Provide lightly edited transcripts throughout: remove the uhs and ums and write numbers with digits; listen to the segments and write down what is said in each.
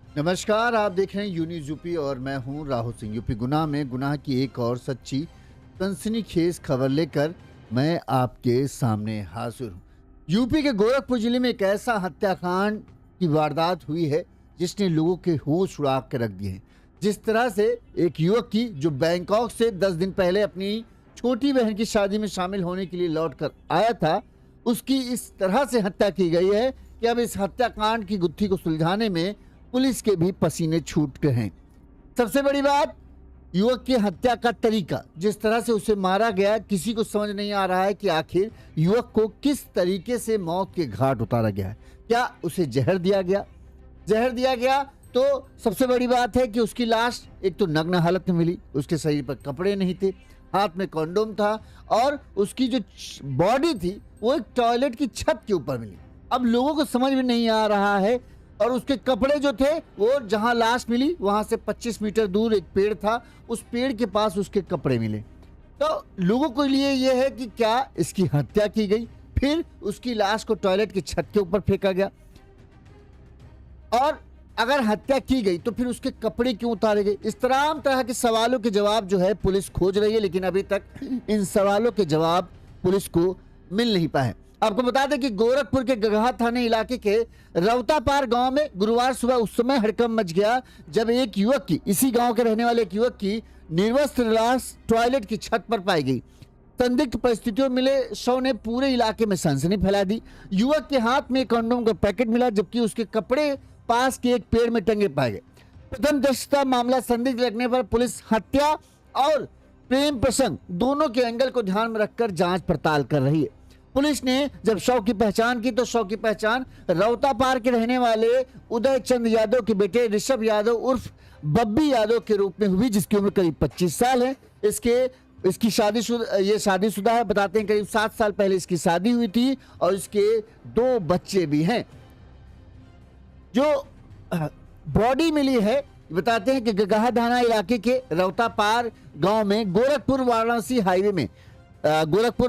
नमस्कार, आप देख रहे हैं यूनिज यूपी और मैं हूं राहुल सिंह। यूपी गुनाह में गुनाह की एक और सच्ची सनसनीखेज खबर लेकर मैं आपके सामने हाजिर हूं। यूपी के गोरखपुर जिले में एक ऐसा हत्याकांड की वारदात हुई है जिसने लोगों के होश उड़ा के रख दिए हैं। जिस तरह से एक युवक की जो बैंकॉक से 10 दिन पहले अपनी छोटी बहन की शादी में शामिल होने के लिए लौट कर आया था, उसकी इस तरह से हत्या की गई है कि अब इस हत्याकांड की गुत्थी को सुलझाने में पुलिस के भी पसीने छूट गए हैं। सबसे बड़ी बात, युवक की हत्या का तरीका, जिस तरह से उसे मारा गया, किसी को समझ नहीं आ रहा है कि आखिर युवक को किस तरीके से मौत के घाट उतारा गया है। क्या उसे जहर दिया गया? जहर दिया गया तो सबसे बड़ी बात है कि उसकी लाश एक तो नग्न हालत में मिली, उसके शरीर पर कपड़े नहीं थे, हाथ में कॉन्डोम था और उसकी जो बॉडी थी वो एक टॉयलेट की छत के ऊपर मिली। अब लोगों को समझ में नहीं आ रहा है। और उसके कपड़े जो थे वो जहां लाश मिली वहां से 25 मीटर दूर एक पेड़ था, उस पेड़ के पास उसके कपड़े मिले। तो लोगों के लिए यह है कि क्या इसकी हत्या की गई, फिर उसकी लाश को टॉयलेट की छत के ऊपर फेंका गया, और अगर हत्या की गई तो फिर उसके कपड़े क्यों उतारे गए? इस तरह के सवालों के जवाब जो है पुलिस खोज रही है, लेकिन अभी तक इन सवालों के जवाब पुलिस को मिल नहीं पाए। आपको बता दें कि गोरखपुर के गगहा थाने इलाके के रवतापार गांव में गुरुवार सुबह उस समय हड़कंप मच गया जब एक युवक की, इसी गांव के रहने वाले एक युवक की निर्वस्त्र लाश टॉयलेट की छत पर पाई गई। संदिग्ध परिस्थितियों में मिले शव ने पूरे इलाके में सनसनी फैला दी। युवक के हाथ में कंडोम का पैकेट मिला, जबकि उसके कपड़े पास के एक पेड़ में टंगे पाए गए। प्रथम दृष्टया मामला संदिग्ध लगने पर पुलिस हत्या और प्रेम प्रसंग दोनों के एंगल को ध्यान में रखकर जांच पड़ताल कर रही है। पुलिस ने जब शव की पहचान की तो शव की पहचान रवतापार के रहने वाले उदय चंद यादव के बेटे ऋषभ यादव उर्फ बब्बी यादव के रूप में हुई, जिसकी उम्र करीब 25 साल है। इसकी शादीशुदा है। बताते हैं करीब 7 साल पहले इसकी शादी हुई थी और इसके 2 बच्चे भी हैं। जो बॉडी मिली है, बताते हैं कि गगहा थाना इलाके के रवतापार गांव में गोरखपुर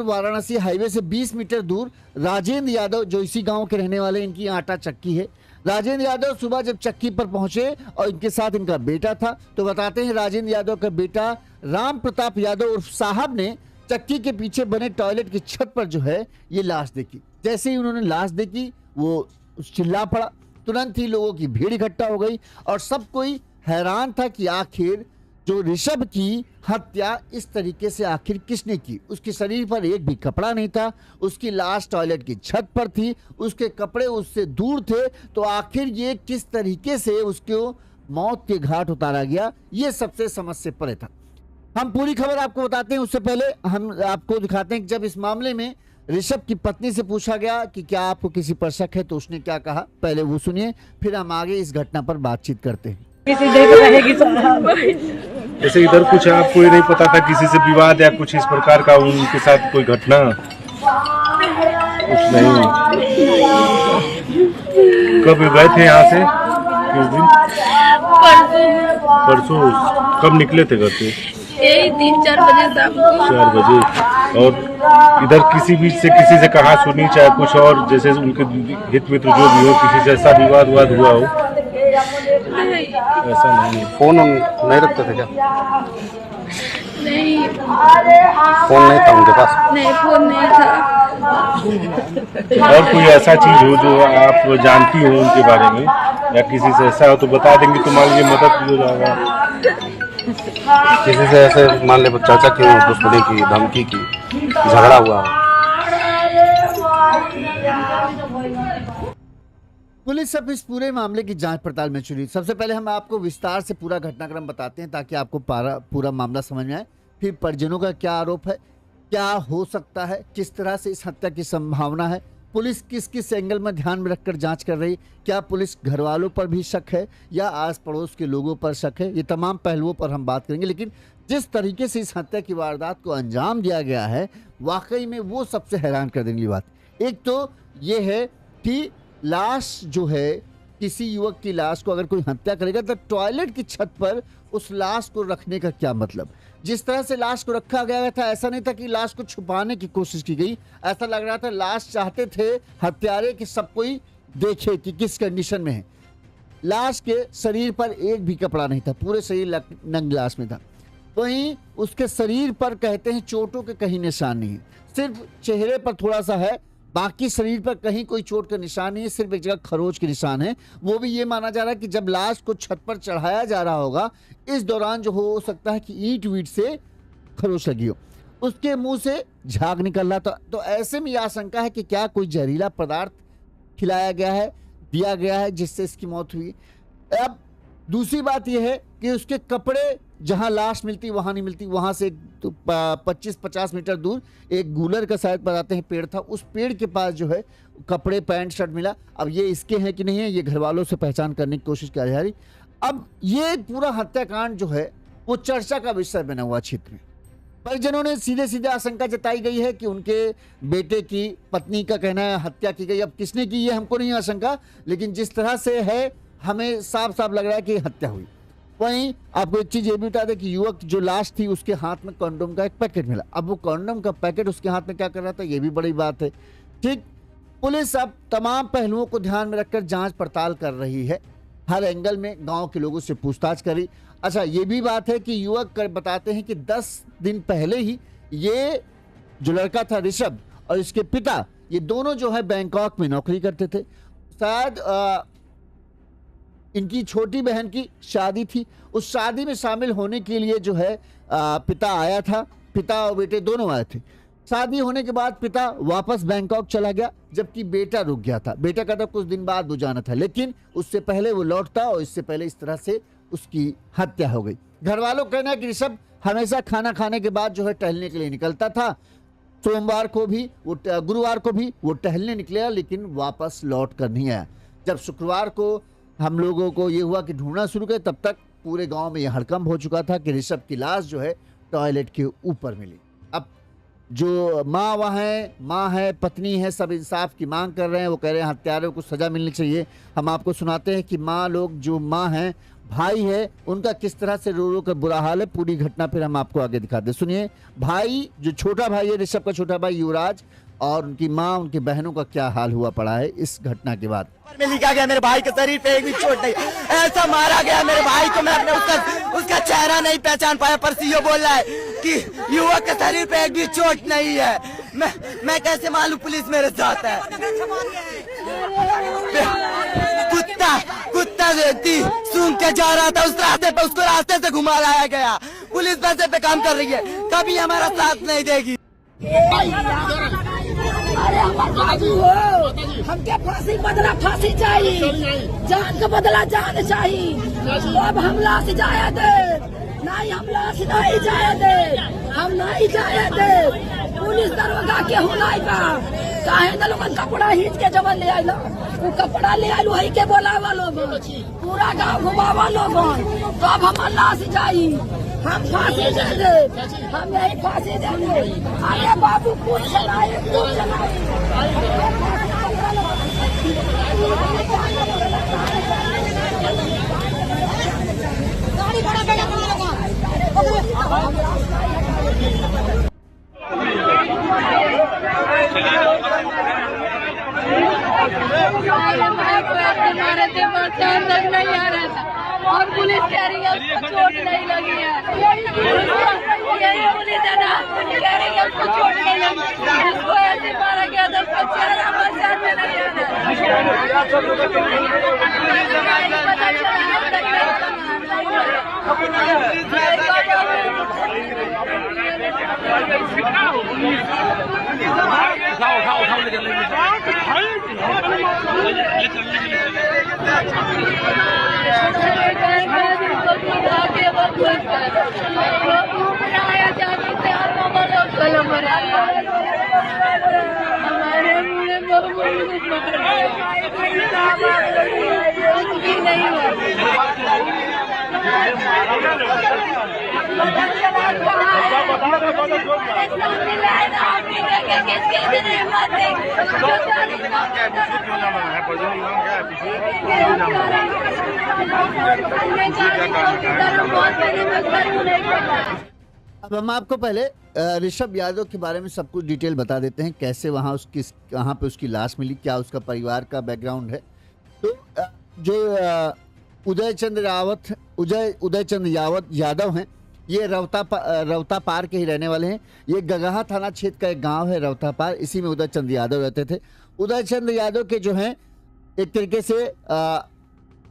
वाराणसी हाईवे से 20 मीटर दूर राजेंद्र यादव, जो इसी गांव के रहने वाले, इनकी आटा चक्की है। राजेंद्र यादव सुबह जब चक्की पर पहुंचे और इनके साथ इनका बेटा था, तो बताते हैं राजेंद्र यादव का बेटा राम प्रताप यादव उर्फ साहब ने चक्की के पीछे बने टॉयलेट की छत पर जो है ये लाश देखी। जैसे ही उन्होंने लाश देखी वो चिल्ला पड़ा। तुरंत ही लोगों की भीड़ इकट्ठा हो गई और सब कोई हैरान था कि आखिर जो ऋषभ की हत्या इस तरीके से आखिर किसने की। उसके शरीर पर एक भी कपड़ा नहीं था, उसकी लाश टॉयलेट की छत पर थी, उसके कपड़े उससे दूर थे, तो आखिर ये किस तरीके से उसको मौत के घाट उतारा गया, ये सबसे समझ से परे था। हम पूरी खबर आपको बताते हैं, उससे पहले हम आपको दिखाते हैं कि जब इस मामले में ऋषभ की पत्नी से पूछा गया कि क्या आपको किसी पर शक है, तो उसने क्या कहा, पहले वो सुनिए, फिर हम आगे इस घटना पर बातचीत करते हैं। जैसे इधर कुछ आपको ये नहीं पता था किसी से विवाद या कुछ इस प्रकार का उनके साथ कोई घटना? कुछ नहीं। कब गए थे यहाँ से? किस दिन? परसों। कब निकले थे घर से? यही 3-4 बजे शाम को। 4 बजे। और इधर किसी बीच से किसी से कहा सुनी, चाहे कुछ और, जैसे उनके हित मित्र जो भी हो, किसी से ऐसा विवाद हुआ हो? ऐसा नहीं। फोन नहीं रखते थे क्या? नहीं, फोन नहीं था उनके पास? नहीं, फोन नहीं था। और कोई ऐसा चीज हो जो आप जानती हो उनके बारे में, या किसी से ऐसा हो तो बता देंगे, तुम्हारे लिए मदद भी हो जाएगा। किसी से ऐसे मान ले चर्चा की हो, दुश्मनी की, धमकी की, झगड़ा हुआ हो? पुलिस अब इस पूरे मामले की जांच पड़ताल में जुटी। सबसे पहले हम आपको विस्तार से पूरा घटनाक्रम बताते हैं ताकि आपको पूरा मामला समझ में आए। फिर परिजनों का क्या आरोप है, क्या हो सकता है, किस तरह से इस हत्या की संभावना है, पुलिस किस किस एंगल में ध्यान में रखकर जांच कर रही, क्या पुलिस घर वालों पर भी शक है या आस पड़ोस के लोगों पर शक है, ये तमाम पहलुओं पर हम बात करेंगे। लेकिन जिस तरीके से इस हत्या की वारदात को अंजाम दिया गया है, वाकई में वो सबसे हैरान कर देने वाली बात। एक तो ये है कि लाश जो है, किसी युवक की लाश को अगर कोई हत्या करेगा तो टॉयलेट की छत पर उस लाश को रखने का क्या मतलब? जिस तरह से लाश को रखा गया था, ऐसा नहीं था कि लाश को छुपाने की कोशिश की गई। ऐसा लग रहा था लाश चाहते थे हत्यारे कि सब कोई देखे कि किस कंडीशन में है। लाश के शरीर पर एक भी कपड़ा नहीं था, पूरे शरीर नंग लाश में था। वहीं उसके शरीर पर कहते हैं चोटों के कहीं निशान नहीं है, सिर्फ चेहरे पर थोड़ा सा है, बाकी शरीर पर कहीं कोई चोट का निशान नहीं है, सिर्फ एक जगह खरोच के निशान है। वो भी ये माना जा रहा है कि जब लाश को छत पर चढ़ाया जा रहा होगा इस दौरान जो हो सकता है कि ईंट वीट से खरोच लगी हो, उसके मुंह से झाग निकल रहा था। तो ऐसे में यह आशंका है कि क्या कोई जहरीला पदार्थ खिलाया गया है, दिया गया है, जिससे इसकी मौत हुई। अब दूसरी बात यह है कि उसके कपड़े जहां लाश मिलती वहां नहीं मिलती, वहां से 25-50 मीटर दूर एक गूलर का शायद बताते हैं पेड़ था, उस पेड़ के पास जो है कपड़े पैंट शर्ट मिला। अब ये इसके हैं कि नहीं है, ये घर वालों से पहचान करने की कोशिश की जा रही। अब ये पूरा हत्याकांड जो है वो चर्चा का विषय बना हुआ क्षेत्र में। परिजनों ने सीधे सीधे आशंका जताई गई है कि उनके बेटे की पत्नी का कहना है हत्या की गई। अब किसने की ये हमको नहीं आशंका, लेकिन जिस तरह से है हमें साफ साफ लग रहा है कि हत्या हुई। वहीं आपको एक चीज ये भी बता दें कि युवक जो लाश थी उसके हाथ में कंडोम का एक पैकेट मिला। अब वो कंडोम का पैकेट उसके हाथ में क्या कर रहा था, ये भी बड़ी बात है। ठीक, पुलिस अब तमाम पहलुओं को ध्यान में रखकर जांच पड़ताल कर रही है, हर एंगल में गांव के लोगों से पूछताछ करी। अच्छा, ये भी बात है कि युवक बताते हैं कि 10 दिन पहले ही ये जो लड़का था ऋषभ और इसके पिता, ये दोनों जो है बैंकॉक में नौकरी करते थे। शायद इनकी छोटी बहन की शादी थी, उस शादी में शामिल होने के लिए जो है पिता आया था, पिता और बेटे दोनों आए थे। शादी होने के बाद पिता वापस बैंकॉक चला गया, जबकि बेटा रुक गया था। बेटा का तो कुछ दिन बाद वो जाना था, लेकिन उससे पहले वो लौटता और इससे पहले इस तरह से उसकी हत्या हो गई। घर वालों का कहना है कि ऋषभ हमेशा खाना खाने के बाद जो है टहलने के लिए निकलता था। सोमवार को भी वो, गुरुवार को भी वो टहलने निकला, लेकिन वापस लौट कर नहीं आया। जब शुक्रवार को हम लोगों को ये हुआ कि ढूंढना शुरू किया, तब तक पूरे गांव में यह हड़कंप हो चुका था कि ऋषभ की लाश जो है टॉयलेट के ऊपर मिली। अब जो माँ है, पत्नी है, सब इंसाफ की मांग कर रहे हैं। वो कह रहे हैं हत्यारों को सजा मिलनी चाहिए। हम आपको सुनाते हैं कि जो माँ है, भाई है, उनका किस तरह से रो रो कर बुरा हाल है। पूरी घटना फिर हम आपको आगे दिखाते। सुनिए, भाई जो छोटा भाई है, ऋषभ का छोटा भाई युवराज, और उनकी माँ, उनकी बहनों का क्या हाल हुआ पड़ा है इस घटना के बाद। में लिखा गया मेरे भाई के शरीर पे एक भी चोट नहीं, ऐसा मारा गया मेरे भाई को। मैं अपने उसका चेहरा नहीं पहचान पाया, पर सीओ बोल रहा है कि युवक के शरीर पे एक भी चोट नहीं है। मैं कैसे मालूम, पुलिस मेरे साथ है। कुत्ता सूंघ के जा रहा था उस रास्ते पे, उसको रास्ते से घुमा लाया गया। पुलिस पैसे पे काम कर रही है, कभी हमारा साथ नहीं देगी। अरे हमारे बाबू हो, हमके फांसी बदला फांसी चाहिए, जान का बदला जान चाहिए। अब हम लाश जाया दे, नहीं हम लाश नहीं जाया दे, हम नहीं जाया दे। पुलिस दरोगा के होना का काहे न लोगन कपड़ा खींच के जब ले आइलो, वो कपड़ा ले आइलो है के बोलावा लोग, पूरा गांव घुमावा लोगन। तो अब हम लाश जाई, हम फांसी दे दे, हम यही फांसी दे दे। अरे बाबू कुछ चलाए, कुछ चलाए। गाड़ी घोड़ा बेड़ा हमारे दिमाग चार तक नहीं आ रहा था, और पुलिस कह रही है उसको चोट नहीं लगी है। यही पुलिस है ना, कह रही है उसको चोट नहीं लगी, जिसको ऐसे मारा गया था उसको चेहरा बाजार में नहीं आ रहा। पता चला अब तक हमारे मुझे नहीं अब हम आपको पहले ऋषभ यादव के बारे में सब कुछ डिटेल बता देते हैं, कैसे वहाँ कहाँ पे उसकी लाश मिली, क्या उसका परिवार का बैकग्राउंड है। तो जो उदयचंद यादव हैं। ये रवता पार के ही रहने वाले हैं। ये गगहा थाना क्षेत्र का एक गांव है रवता पार, इसी में उदयचंद यादव रहते थे। उदयचंद यादव के जो हैं एक तरीके से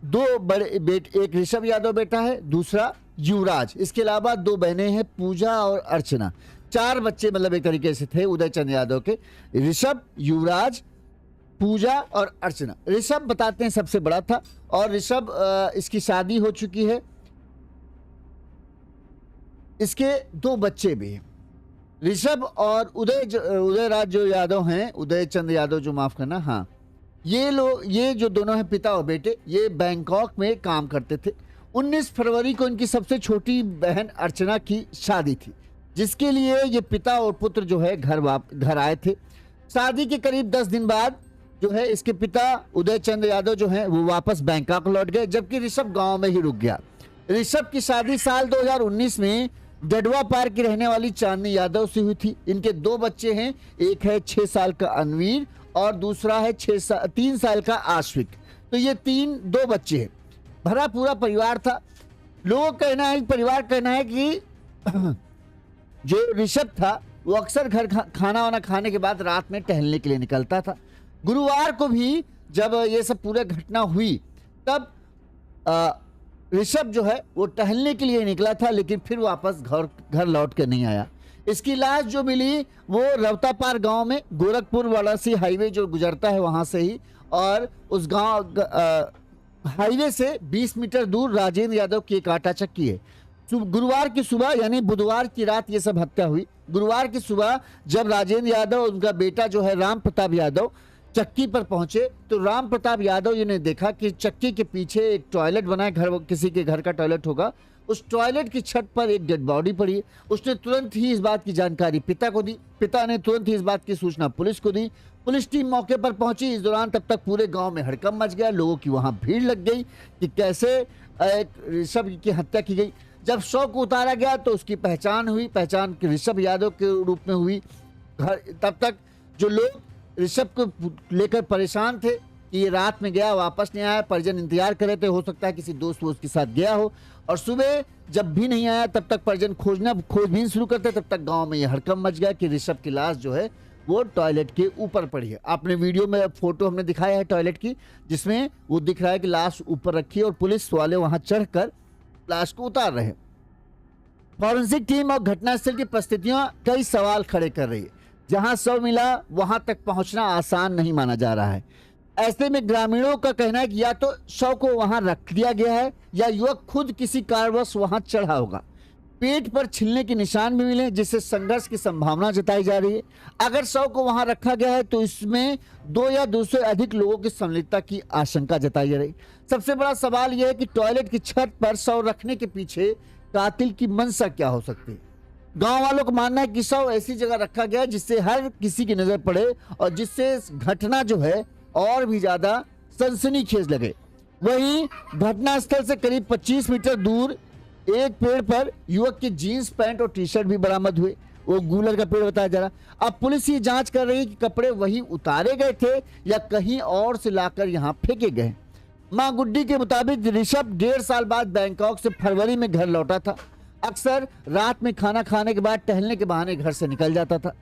दो बड़े एक ऋषभ यादव बेटा है, दूसरा युवराज। इसके अलावा 2 बहनें हैं, पूजा और अर्चना। 4 बच्चे मतलब एक तरीके से थे उदयचंद यादव के, ऋषभ, युवराज, पूजा और अर्चना। ऋषभ बताते हैं सबसे बड़ा था और ऋषभ इसकी शादी हो चुकी है, इसके 2 बच्चे भी हैं। ऋषभ और उदयराज जो यादव हैं, उदयचंद यादव जो माफ करना, हाँ, ये जो दोनों हैं पिता और बेटे, ये बैंकॉक में काम करते थे। 19 फरवरी को इनकी सबसे छोटी बहन अर्चना की शादी थी, जिसके लिए ये पिता और पुत्र जो है घर आए थे। शादी के करीब 10 दिन बाद जो है इसके पिता उदयचंद यादव जो है वो वापस बैंकॉक लौट गए, जबकि ऋषभ गांव में ही रुक गया। ऋषभ की शादी साल 2019 में डडवा पार की रहने वाली चांदनी यादव से हुई थी। इनके 2 बच्चे हैं, एक है 6 साल का अनवीर और दूसरा है 3 साल का आश्विक। तो ये 2 बच्चे हैं, भरा पूरा परिवार था। लोगों का कहना है, परिवार कहना है कि जो ऋषभ था वो अक्सर घर खाना वाना खाने के बाद रात में टहलने के लिए निकलता था। गुरुवार को भी जब ये सब पूरी घटना हुई तब ऋषभ जो है वो टहलने के लिए निकला था, लेकिन फिर वापस घर लौट कर नहीं आया। इसकी लाश जो मिली वो रवतापार गांव में, गोरखपुर वाराणसी हाईवे जो गुजरता है वहां से ही, और उस गांव हाईवे से 20 मीटर दूर राजेंद्र यादव की एक आटा चक्की है। गुरुवार की सुबह यानी बुधवार की रात ये सब हत्या हुई। गुरुवार की सुबह जब राजेंद्र यादव और उनका बेटा जो है राम प्रताप यादव चक्की पर पहुंचे तो राम प्रताप यादव जी ने देखा कि चक्की के पीछे एक टॉयलेट बना है, किसी के घर का टॉयलेट होगा। उस टॉयलेट की छत पर एक डेड बॉडी पड़ी है। उसने तुरंत ही इस बात की जानकारी पिता को दी, पिता ने तुरंत ही इस बात की सूचना पुलिस को दी। पुलिस टीम मौके पर पहुंची। इस दौरान तब तक पूरे गांव में हड़कंप मच गया, लोगों की वहां भीड़ लग गई कि कैसे एक ऋषभ की हत्या की गई। जब शव को उतारा गया तो उसकी पहचान हुई, पहचान ऋषभ यादव के रूप में हुई। तब तक जो लोग ऋषभ को लेकर परेशान थे कि ये रात में गया, वापस नहीं आया, परिजन इंतजार कर रहे थे, हो सकता है किसी दोस्त वोस्त के साथ गया हो। और सुबह जब भी नहीं आया तब तक परिजन खोजबीन शुरू करते, तब तक गांव में ये हड़कंप मच गया कि ऋषभ की लाश जो है वो टॉयलेट के ऊपर पड़ी है। आपने वीडियो में फोटो हमने दिखाया है टॉयलेट की, जिसमें वो दिख रहा है कि लाश ऊपर रखी है और पुलिस वाले वहां चढ़कर लाश को उतार रहे हैं। फॉरेंसिक टीम और घटनास्थल की परिस्थितियां कई सवाल खड़े कर रही है। जहां शव मिला वहां तक पहुंचना आसान नहीं माना जा रहा है। ऐसे में ग्रामीणों का कहना है कि या तो शव को वहां रख दिया गया है या युवक खुद किसी कारणवश वहां चढ़ा होगा। पेट पर छिलने के निशान भी मिले, जिससे संघर्ष की संभावना जताई जा रही है। अगर शव को वहां रखा गया है तो इसमें 2 या 2 से अधिक लोगों की संलिप्तता की आशंका जताई जा रही। सबसे बड़ा सवाल यह है कि टॉयलेट की छत पर शव रखने के पीछे कातिल की मंशा क्या हो सकती है। गांव वालों का मानना है कि शव ऐसी जगह रखा गया जिससे हर किसी की नजर पड़े और जिससे घटना जो है और भी ज्यादा सनसनीखेज लगे। वहीं घटनास्थल से करीब 25 मीटर दूर एक पेड़ पर युवक के जीन्स पैंट और टी शर्ट भी बरामद हुए। वो गूलर का पेड़ बताया जा रहा। अब पुलिस ये जांच कर रही है कि कपड़े वहीं उतारे गए थे या कहीं और से लाकर यहाँ फेंके गए। मां गुड्डी के मुताबिक ऋषभ 1.5 साल बाद बैंकॉक से फरवरी में घर लौटा था। अक्सर रात में खाना खाने के बाद टहलने के बहाने घर से निकल जाता था।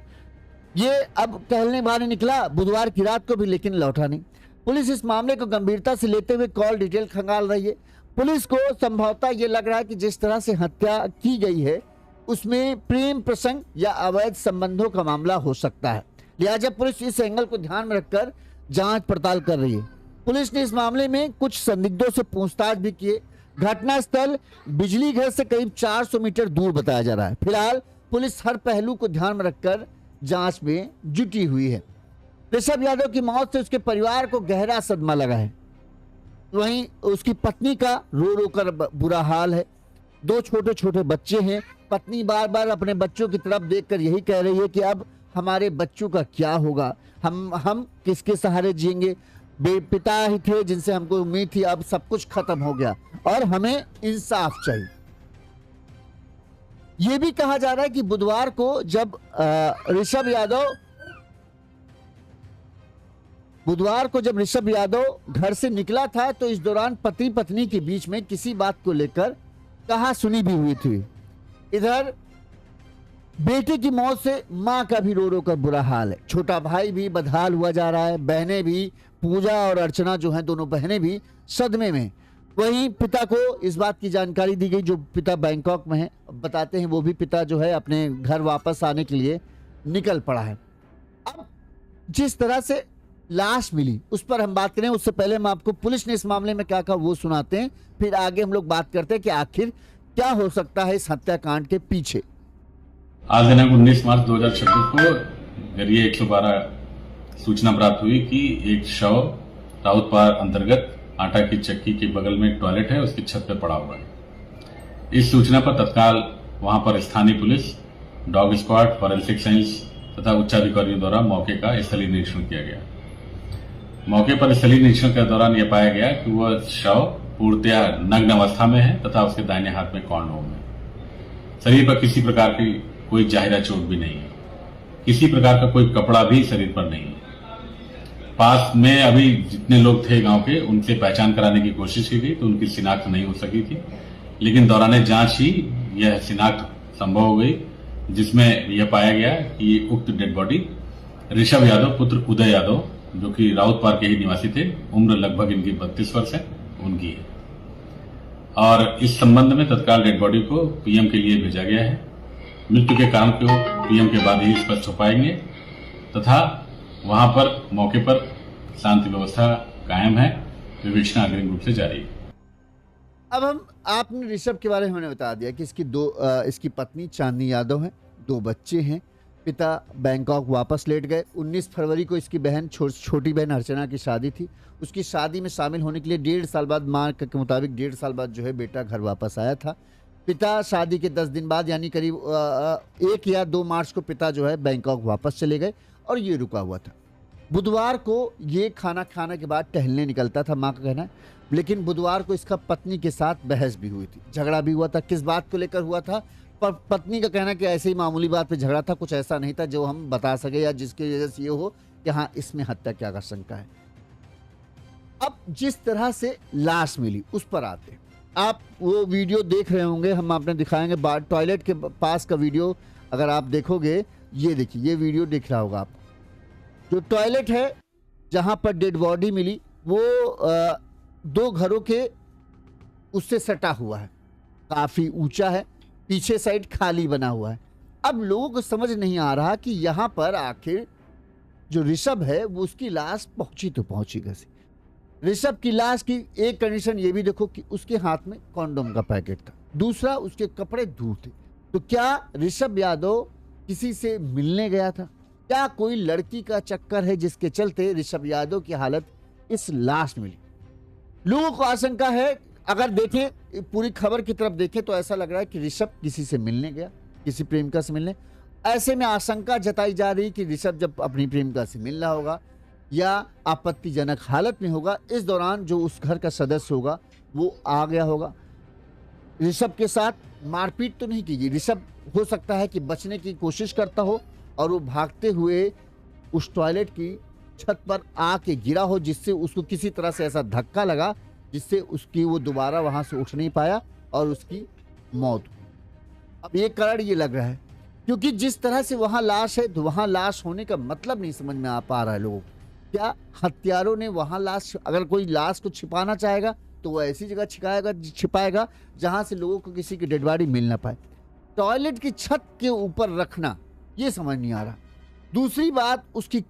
ये अब टहलने बहाने निकला बुधवार की रात को भी, लेकिन लौटा नहीं। पुलिस इस मामले को गंभीरता से लेते हुए कॉल डिटेल खंगाल रही है। पुलिस को संभवतः ये लग रहा है कि जिस तरह से हत्या की गई है उसमें प्रेम प्रसंग या अवैध संबंधों का मामला हो सकता है। लिहाजा पुलिस इस एंगल को ध्यान में रखकर जांच पड़ताल कर रही है। पुलिस ने इस मामले में कुछ संदिग्धों से पूछताछ भी की। घटनास्थल बिजली घर से करीब 400 मीटर दूर बताया जा रहा है। फिलहाल पुलिस हर पहलू को ध्यान में रखकर जांच में जुटी हुई है। ऋषभ यादव की मौत से उसके परिवार को गहरा सदमा लगा है। वहीं उसकी पत्नी का रो रो कर बुरा हाल है। 2 छोटे छोटे बच्चे हैं। पत्नी बार बार अपने बच्चों की तरफ देखकर यही कह रही है कि अब हमारे बच्चों का क्या होगा, हम किसके सहारे जिएंगे। पिता ही थे जिनसे हमको उम्मीद थी, अब सब कुछ खत्म हो गया और हमें इंसाफ चाहिए। यह भी कहा जा रहा है कि बुधवार को जब ऋषभ यादव बुधवार को जब ऋषभ यादव घर से निकला था तो इस दौरान पति पत्नी के बीच में किसी बात को लेकर कहासुनी भी हुई थी। इधर बेटे की मौत से मां का भी रो रो कर बुरा हाल है। छोटा भाई भी बदहाल हुआ जा रहा है। बहनें भी, पूजा और अर्चना जो हैं, दोनों बहनें भी सदमे में। वहीं पिता को इस बात की जानकारी दी गई, जो पिता बैंकॉक में है, बताते हैं वो भी पिता जो है अपने घर वापस आने के लिए निकल पड़ा है। अब जिस तरह से लाश मिली उस पर हम बात करें, उससे पहले हम आपको पुलिस ने इस मामले में क्या कहा वो सुनाते हैं, फिर आगे हम लोग बात करते हैं कि आखिर क्या हो सकता है इस हत्याकांड के पीछे। आज दिनांक 19 मार्च 2026 को जरिए 112 सूचना प्राप्त हुई कि एक शव राउतपार अंतर्गत आटा की चक्की के बगल में एक टॉयलेट है, उसकी छत पर पड़ा हुआ है। इस सूचना पर तत्काल वहां पर स्थानीय police, dog squad, forensic science तथा उच्चाधिकारियों द्वारा मौके का स्थलीय निरीक्षण किया गया। मौके पर स्थलीय निरीक्षण के दौरान यह पाया गया कि वह शव पूर्णतया नग्न अवस्था में है तथा उसके दाहिने हाथ में कॉन्डोम है। शरीर पर किसी प्रकार की कोई जाहिरा चोट भी नहीं है। किसी प्रकार का कोई कपड़ा भी शरीर पर नहीं है। पास में अभी जितने लोग थे गांव के, उनसे पहचान कराने की कोशिश की गई तो उनकी शिनाख्त नहीं हो सकी थी, लेकिन दौरान जांच ही यह शिनाख्त संभव हो गई, जिसमें यह पाया गया कि उक्त डेड बॉडी ऋषभ यादव पुत्र उदय यादव, जो कि राउतपार के ही निवासी थे, उम्र लगभग इनकी 32 वर्ष है, उनकी है। और इस संबंध में तत्काल डेड बॉडी को पीएम के लिए भेजा गया है। मृत्यु के कारण को पीएम के बाद ही स्पष्ट हो पाएंगे तथा वहां पर मौके पर शांति व्यवस्था कायम है। विवेचना अग्रिम रूप से जारी है। अब आपने ऋषभ के बारे में हमें बता दिया कि इसकी पत्नी चांदनी यादव है, 2 बच्चे हैं, पिता बैंकॉक वापस लेट गए। 19 फरवरी को इसकी बहन छोटी बहन अर्चना की शादी थी। उसकी शादी में शामिल होने के लिए 1.5 साल बाद, मां के मुताबिक 1.5 साल बाद जो है बेटा घर वापस आया था। पिता शादी के 10 दिन बाद यानी करीब 1 या 2 मार्च को पिता जो है बैंकॉक वापस चले गए और ये रुका हुआ था। बुधवार को ये खाना खाने के बाद टहलने निकलता था, मां का कहना है, लेकिन बुधवार को इसका पत्नी के साथ बहस भी हुई थी, झगड़ा भी हुआ था। किस बात को लेकर हुआ था? पर पत्नी का कहना कि ऐसे ही मामूली बात पे झगड़ा था, कुछ ऐसा नहीं था जो हम बता सके या जिसकी वजह से ये हो कि हाँ इसमें हत्या की आशंका है। अब जिस तरह से लाश मिली उस पर आते हैं। आप वो वीडियो देख रहे होंगे, हम आपने दिखाएंगे टॉयलेट के पास का वीडियो। अगर आप देखोगे, ये देखिए, ये वीडियो दिख रहा होगा आपको। जो टॉयलेट है जहां पर डेड बॉडी मिली वो 2 घरों के उससे सटा हुआ है, काफी ऊंचा है, पीछे साइड खाली बना हुआ है। अब लोगों को समझ नहीं आ रहा कि यहां पर आखिर जो ऋषभ है वो उसकी लाश पहुंची तो पहुंची कैसे। ऋषभ की लाश की एक कंडीशन ये भी देखो कि उसके हाथ में कॉन्डोम का पैकेट था, दूसरा उसके कपड़े दूर थे। तो क्या ऋषभ यादव किसी से मिलने गया था? क्या कोई लड़की का चक्कर है जिसके चलते ऋषभ यादव की हालत इस लाश में मिली? लोगों को आशंका है, अगर देखें पूरी खबर की तरफ देखें तो ऐसा लग रहा है कि ऋषभ किसी से मिलने गया, किसी प्रेमिका से मिलने। ऐसे में आशंका जताई जा रही कि ऋषभ जब अपनी प्रेमिका से मिल रहा होगा या आपत्तिजनक हालत में होगा, इस दौरान जो उस घर का सदस्य होगा वो आ गया होगा। ऋषभ के साथ मारपीट तो नहीं की, ऋषभ हो सकता है कि बचने की कोशिश करता हो और वो भागते हुए उस टॉयलेट की छत पर आके गिरा हो, जिससे उसको किसी तरह से ऐसा धक्का लगा जिससे उसकी वो दोबारा वहां से उठ नहीं पाया और उसकी मौत हुई। अब ये कारण ये लग रहा है क्योंकि जिस तरह से वहां लाश है तो वहां लाश होने का मतलब नहीं समझ में आ पा रहा है लोगों को। क्या हत्यारों ने वहां लाश, अगर कोई लाश को छिपाना चाहेगा तो वो ऐसी जगह छिपाएगा जहां से लोगों को किसी की डेड बॉडी मिल ना पाए। टॉयलेट की छत के ऊपर रखना ये समझ नहीं आ रहा। दूसरी बात, उसके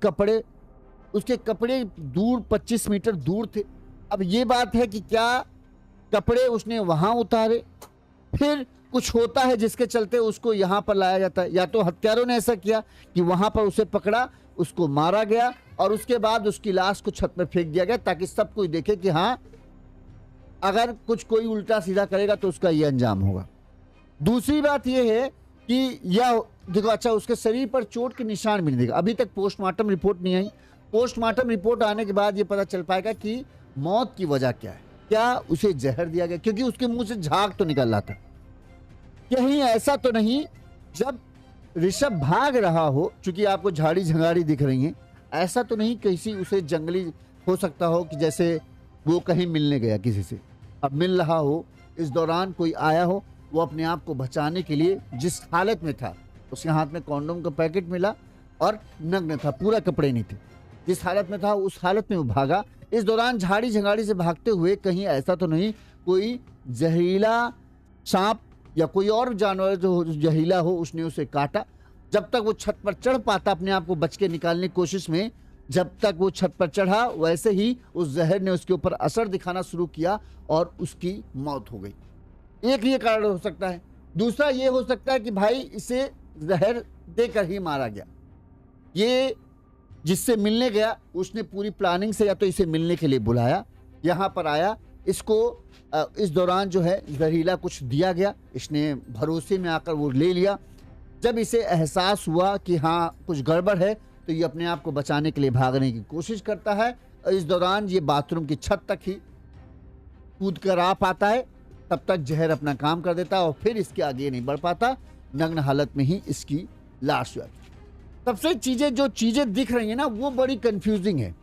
कपड़े दूर 25 मीटर दूर थे। अब ये बात है कि क्या कपड़े उसने वहां उतारे, फिर कुछ होता है जिसके चलते उसको यहां पर लाया जाता है, या तो हत्यारों ने ऐसा किया कि वहां पर उसे पकड़ा, उसको मारा गया और उसके बाद उसकी लाश को छत पर फेंक दिया गया ताकि सब कोई देखे कि हाँ अगर कुछ कोई उल्टा सीधा करेगा तो उसका ये अंजाम होगा। दूसरी बात यह है कि यह देखो, अच्छा उसके शरीर पर चोट के निशान भी नहीं दिखे। अभी तक पोस्टमार्टम रिपोर्ट नहीं आई। पोस्टमार्टम रिपोर्ट आने के बाद ये पता चल पाएगा कि मौत की वजह क्या है। क्या उसे जहर दिया गया, क्योंकि उसके मुंह से झाग तो निकल रहा था। कहीं ऐसा तो नहीं जब ऋषभ भाग रहा हो, चूंकि आपको झाड़ी झंगाड़ी दिख रही है, ऐसा तो नहीं किसी उसे जंगली हो सकता हो कि जैसे वो कहीं मिलने गया किसी से, अब मिल रहा हो, इस दौरान कोई आया हो, वो अपने आप को बचाने के लिए जिस हालत में था, उसके हाथ में कॉन्डोम का पैकेट मिला और नग्न था, पूरा कपड़े नहीं थे, जिस हालत में था उस हालत में वो भागा। इस दौरान झाड़ी झंगाड़ी से भागते हुए कहीं ऐसा तो नहीं कोई जहरीला सांप या कोई और जानवर जो जहरीला हो उसने उसे काटा। जब तक वो छत पर चढ़ पाता अपने आप को बच के निकालने की कोशिश में, जब तक वो छत पर चढ़ा वैसे ही उस जहर ने उसके ऊपर असर दिखाना शुरू किया और उसकी मौत हो गई। एक ये कारण हो सकता है। दूसरा ये हो सकता है कि भाई इसे जहर देकर ही मारा गया। ये जिससे मिलने गया उसने पूरी प्लानिंग से या तो इसे मिलने के लिए बुलाया, यहाँ पर आया, इसको इस दौरान जो है जहरीला कुछ दिया गया, इसने भरोसे में आकर वो ले लिया। जब इसे एहसास हुआ कि हाँ कुछ गड़बड़ है तो ये अपने आप को बचाने के लिए भागने की कोशिश करता है। और इस दौरान ये बाथरूम की छत तक ही कूद कर आ पाता है, तब तक जहर अपना काम कर देता है और फिर इसके आगे नहीं बढ़ पाता। नग्न हालत में ही इसकी लाश हुआ। सबसे जो चीज़ें दिख रही हैं ना वो बड़ी कंफ्यूजिंग है।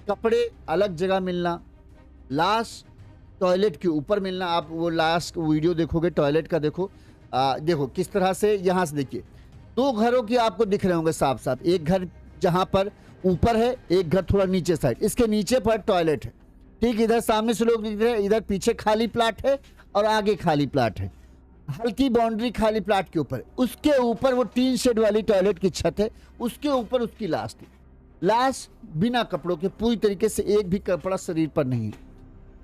कपड़े अलग जगह मिलना, लाश टॉयलेट के ऊपर मिलना। आप वो लाश वीडियो देखोगे टॉयलेट का, देखो किस तरह से, यहाँ से देखिए 2 घरों की आपको दिख रहे होंगे साफ साफ। एक घर जहाँ पर ऊपर है, एक घर थोड़ा नीचे साइड, इसके नीचे पर टॉयलेट है। ठीक इधर सामने से लोग दिख रहे हैं, इधर पीछे खाली प्लाट है और आगे खाली प्लाट है, हल्की बाउंड्री खाली प्लाट के ऊपर। उसके ऊपर वो टीन शेड वाली टॉयलेट की छत है, उसके ऊपर उसकी लाश थी। लाश बिना कपड़ों के, पूरी तरीके से एक भी कपड़ा शरीर पर नहीं,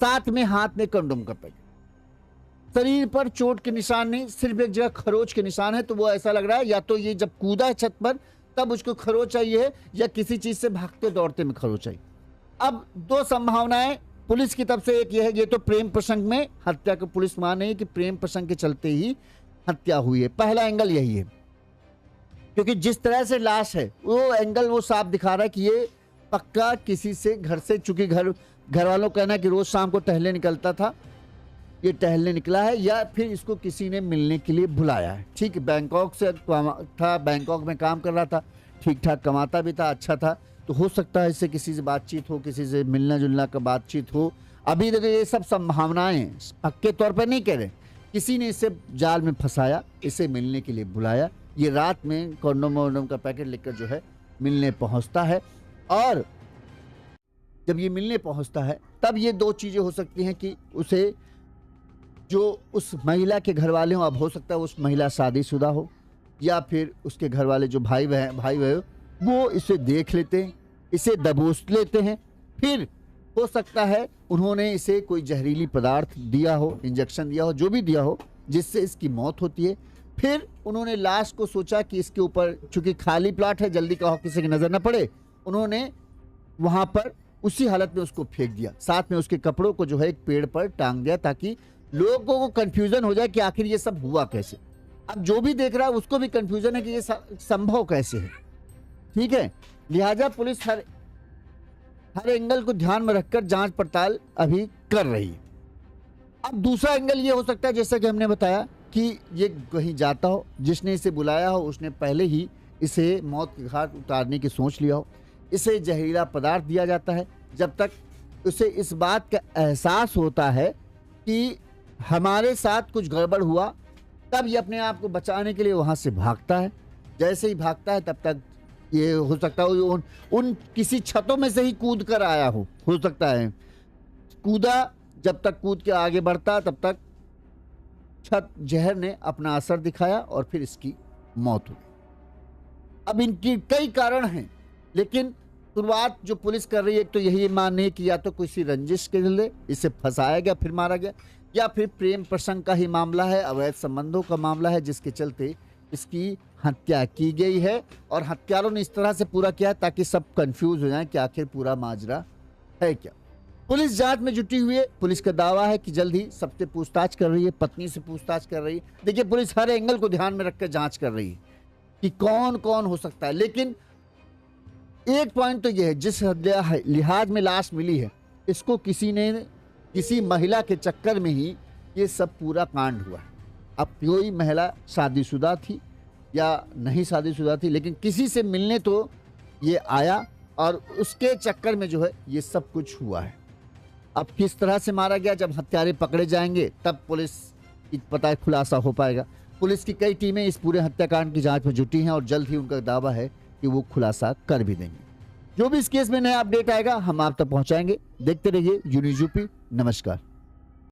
साथ में हाथ में कंडोम का पैकेट। शरीर पर चोट के निशान नहीं, सिर्फ एक जगह खरोच के निशान है। तो वो ऐसा लग रहा है या तो ये जब कूदा है छत पर तब उसको खरोच आई है या किसी चीज से भागते दौड़ते में खरोच आई। अब 2 संभावनाएं पुलिस की तरफ से, एक ये है ये तो प्रेम प्रसंग में हत्या को पुलिस मान रही है कि प्रेम प्रसंग के चलते ही हत्या हुई है। पहला एंगल यही है, क्योंकि जिस तरह से लाश है वो एंगल वो साफ दिखा रहा है कि ये पक्का किसी से घर से, चूंकि घर वालों का कहना है कि रोज शाम को टहलने निकलता था, ये टहलने निकला है या फिर इसको किसी ने मिलने के लिए बुलाया है। ठीक, बैंकॉक से था, बैंकॉक में काम कर रहा था, ठीक ठाक कमाता भी था, अच्छा था, तो हो सकता है इससे किसी से बातचीत हो, किसी से मिलना जुलना का बातचीत हो। अभी देखो ये सब संभावनाएं पक्के तौर पर नहीं कह रहे, किसी ने इसे जाल में फंसाया, इसे मिलने के लिए बुलाया। ये रात में कॉन्डोम वोंडोम का पैकेट लेकर जो है मिलने पहुंचता है, और जब ये मिलने पहुंचता है तब ये 2 चीजें हो सकती हैं कि उसे जो उस महिला के घर वाले हों, अब हो सकता है उस महिला शादीशुदा हो या फिर उसके घर वाले जो भाई बहन वो इसे देख लेते हैं, इसे दबोच लेते हैं। फिर हो सकता है उन्होंने इसे कोई जहरीली पदार्थ दिया हो, इंजेक्शन दिया हो, जो भी दिया हो, जिससे इसकी मौत होती है। फिर उन्होंने लाश को सोचा कि इसके ऊपर, चूंकि खाली प्लाट है, जल्दी का किसी की नज़र न पड़े, उन्होंने वहाँ पर उसी हालत में उसको फेंक दिया। साथ में उसके कपड़ों को जो है एक पेड़ पर टांग दिया ताकि लोगों को कंफ्यूजन हो जाए कि आखिर ये सब हुआ कैसे। अब जो भी देख रहा है उसको भी कंफ्यूजन है कि ये संभव कैसे है। ठीक है, लिहाजा पुलिस हर एंगल को ध्यान में रखकर जांच पड़ताल अभी कर रही है। अब दूसरा एंगल ये हो सकता है, जैसा कि हमने बताया, कि ये कहीं जाता हो, जिसने इसे बुलाया हो उसने पहले ही इसे मौत के घाट उतारने की सोच लिया हो, इसे जहरीला पदार्थ दिया जाता है। जब तक उसे इस बात का एहसास होता है कि हमारे साथ कुछ गड़बड़ हुआ, तब ये अपने आप को बचाने के लिए वहाँ से भागता है। जैसे ही भागता है तब तक ये हो सकता है उन किसी छतों में से ही कूद कर आया हो सकता है। कूदा, जब तक कूद के आगे बढ़ता तब तक छत जहर ने अपना असर दिखाया और फिर इसकी मौत हो गई। अब इनकी कई कारण हैं, लेकिन शुरुआत जो पुलिस कर रही है, एक तो यही मानने है कि या तो किसी रंजिश के लिए इसे फंसाया गया फिर मारा गया, या फिर प्रेम प्रसंग का ही मामला है, अवैध संबंधों का मामला है, जिसके चलते इसकी हत्या की गई है। और हत्यारों ने इस तरह से पूरा किया ताकि सब कंफ्यूज हो जाएं कि आखिर पूरा माजरा है क्या। पुलिस जांच में जुटी हुई है। पुलिस का दावा है कि जल्द ही सबसे पूछताछ कर रही है, पत्नी से पूछताछ कर रही है। देखिए, पुलिस हर एंगल को ध्यान में रखकर जांच कर रही है कि कौन कौन हो सकता है। लेकिन एक पॉइंट तो यह है, जिस लिहाज में लाश मिली है, इसको किसी महिला के चक्कर में ही ये सब पूरा कांड हुआ है। अब कोई महिला शादीशुदा थी या नहीं शादीशुदा थी, लेकिन किसी से मिलने तो ये आया और उसके चक्कर में जो है ये सब कुछ हुआ है। अब किस तरह से मारा गया, जब हत्यारे पकड़े जाएंगे तब पुलिस की पता खुलासा हो पाएगा। पुलिस की कई टीमें इस पूरे हत्याकांड की जांच में जुटी हैं और जल्द ही उनका दावा है कि वो खुलासा कर भी देंगे। जो भी इस केस में नया अपडेट आएगा हम आप तक पहुंचाएंगे। देखते रहिए यूनिज़ यूपी। नमस्कार।